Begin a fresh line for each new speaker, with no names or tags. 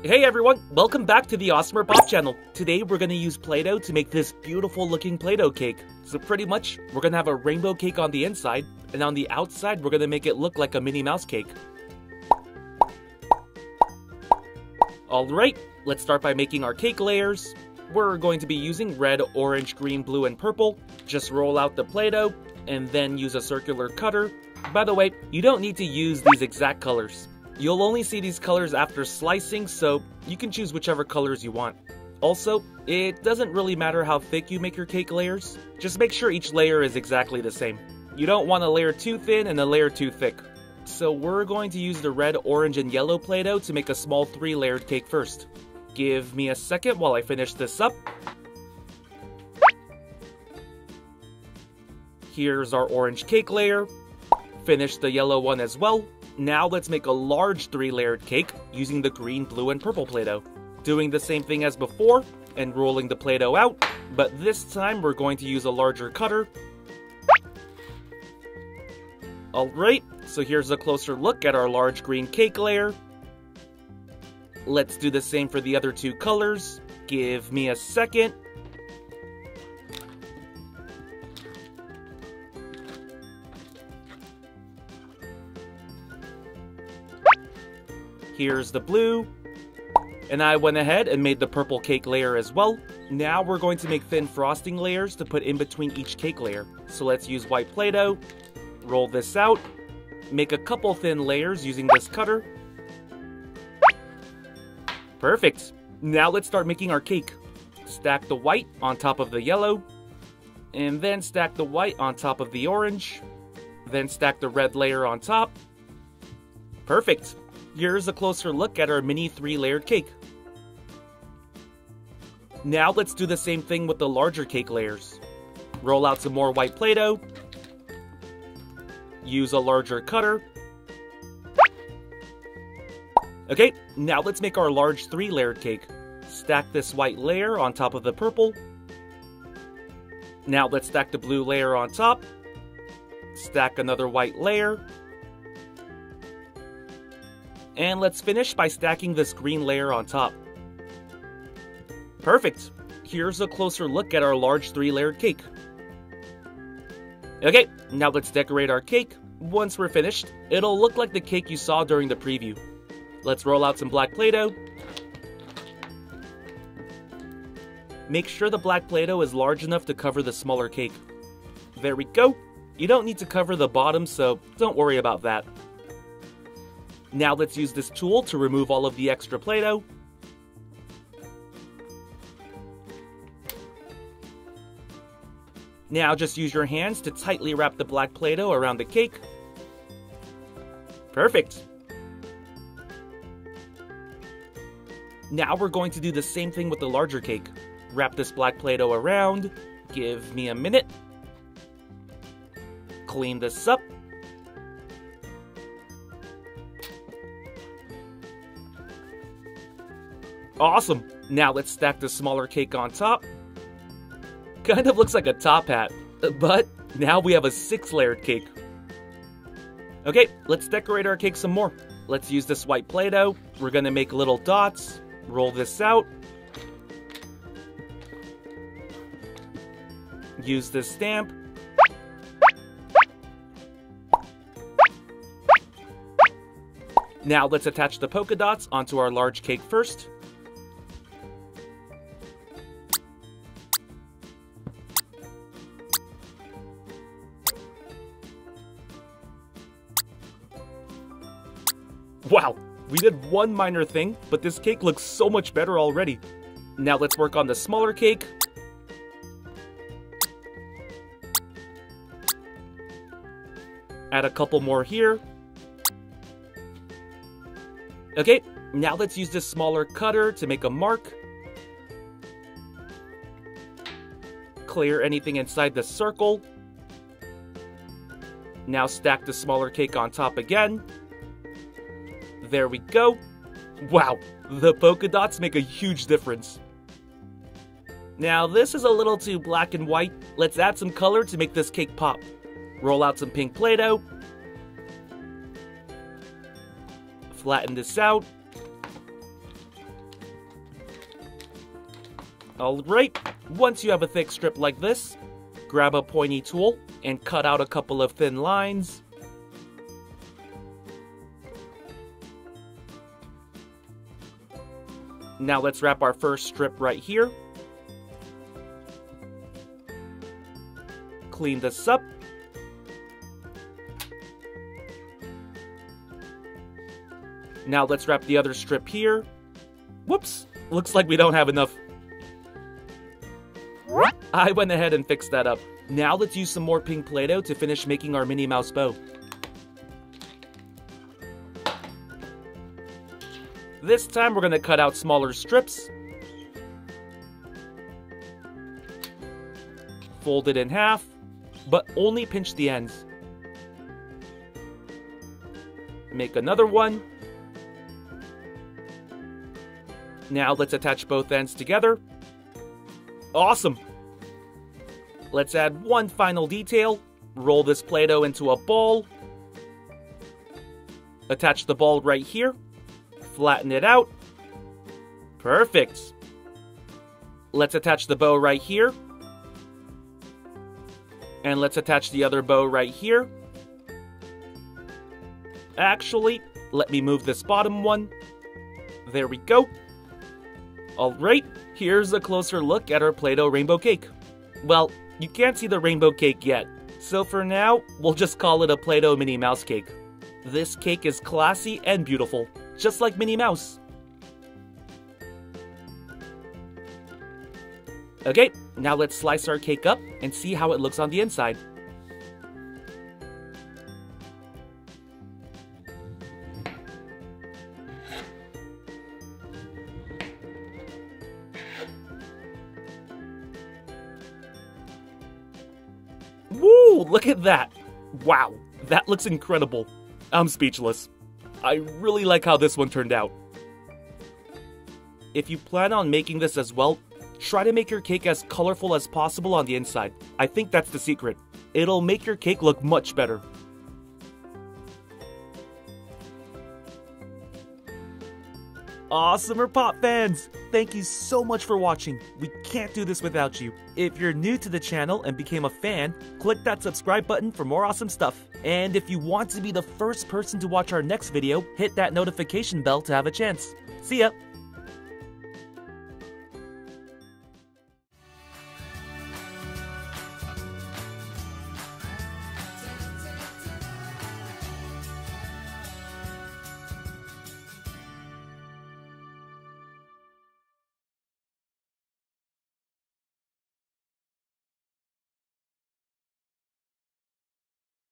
Hey everyone, welcome back to the AWESMR Pop channel. Today we're going to use Play-Doh to make this beautiful looking Play-Doh cake. So pretty much, we're going to have a rainbow cake on the inside, and on the outside we're going to make it look like a Minnie Mouse cake. Alright, let's start by making our cake layers. We're going to be using red, orange, green, blue, and purple. Just roll out the Play-Doh, and then use a circular cutter. By the way, you don't need to use these exact colors. You'll only see these colors after slicing, so you can choose whichever colors you want. Also, it doesn't really matter how thick you make your cake layers. Just make sure each layer is exactly the same. You don't want a layer too thin and a layer too thick. So we're going to use the red, orange, and yellow Play-Doh to make a small 3-layered cake first. Give me a second while I finish this up. Here's our orange cake layer. Finish the yellow one as well. Now let's make a large 3-layered cake using the green, blue, and purple Play-Doh. Doing the same thing as before and rolling the Play-Doh out, but this time we're going to use a larger cutter. Alright, so here's a closer look at our large green cake layer. Let's do the same for the other two colors. Give me a second. Here's the blue, and I went ahead and made the purple cake layer as well. Now we're going to make thin frosting layers to put in between each cake layer. So let's use white Play-Doh, roll this out, make a couple thin layers using this cutter. Perfect! Now let's start making our cake. Stack the white on top of the yellow, and then stack the white on top of the orange, then stack the red layer on top. Perfect! Here's a closer look at our mini 3-layered cake. Now let's do the same thing with the larger cake layers. Roll out some more white Play-Doh. Use a larger cutter. Okay, now let's make our large 3-layered cake. Stack this white layer on top of the purple. Now let's stack the blue layer on top. Stack another white layer. And let's finish by stacking this green layer on top. Perfect! Here's a closer look at our large 3-layered cake. Okay, now let's decorate our cake. Once we're finished, it'll look like the cake you saw during the preview. Let's roll out some black Play-Doh. Make sure the black Play-Doh is large enough to cover the smaller cake. There we go! You don't need to cover the bottom, so don't worry about that. Now let's use this tool to remove all of the extra Play-Doh. Now just use your hands to tightly wrap the black Play-Doh around the cake. Perfect! Now we're going to do the same thing with the larger cake. Wrap this black Play-Doh around. Give me a minute. Clean this up. Awesome! Now let's stack the smaller cake on top. Kind of looks like a top hat, but now we have a 6-layered cake. Okay, let's decorate our cake some more. Let's use this white Play-Doh. We're gonna make little dots. Roll this out. Use this stamp. Now let's attach the polka dots onto our large cake first. Wow, we did one minor thing, but this cake looks so much better already. Now let's work on the smaller cake. Add a couple more here. Okay, now let's use this smaller cutter to make a mark. Clear anything inside the circle. Now stack the smaller cake on top again. There we go. Wow, the polka dots make a huge difference. Now this is a little too black and white. Let's add some color to make this cake pop. Roll out some pink Play-Doh. Flatten this out. Alright, once you have a thick strip like this, grab a pointy tool and cut out a couple of thin lines. Now let's wrap our first strip right here. Clean this up. Now let's wrap the other strip here. Whoops, looks like we don't have enough. I went ahead and fixed that up. Now let's use some more pink Play-Doh to finish making our Minnie Mouse bow. This time we're going to cut out smaller strips. Fold it in half, but only pinch the ends. Make another one. Now let's attach both ends together. Awesome! Let's add one final detail. Roll this Play-Doh into a ball. Attach the ball right here. Flatten it out. Perfect! Let's attach the bow right here. And let's attach the other bow right here. Actually, let me move this bottom one. There we go. Alright, here's a closer look at our Play-Doh rainbow cake. Well, you can't see the rainbow cake yet, so for now, we'll just call it a Play-Doh Minnie Mouse cake. This cake is classy and beautiful, just like Minnie Mouse. Okay, now let's slice our cake up and see how it looks on the inside. Woo! Look at that! Wow, that looks incredible. I'm speechless. I really like how this one turned out. If you plan on making this as well, try to make your cake as colorful as possible on the inside. I think that's the secret. It'll make your cake look much better. AWESMR Pop fans! Thank you so much for watching. We can't do this without you. If you're new to the channel and became a fan, click that subscribe button for more awesome stuff. And if you want to be the first person to watch our next video, hit that notification bell to have a chance. See ya!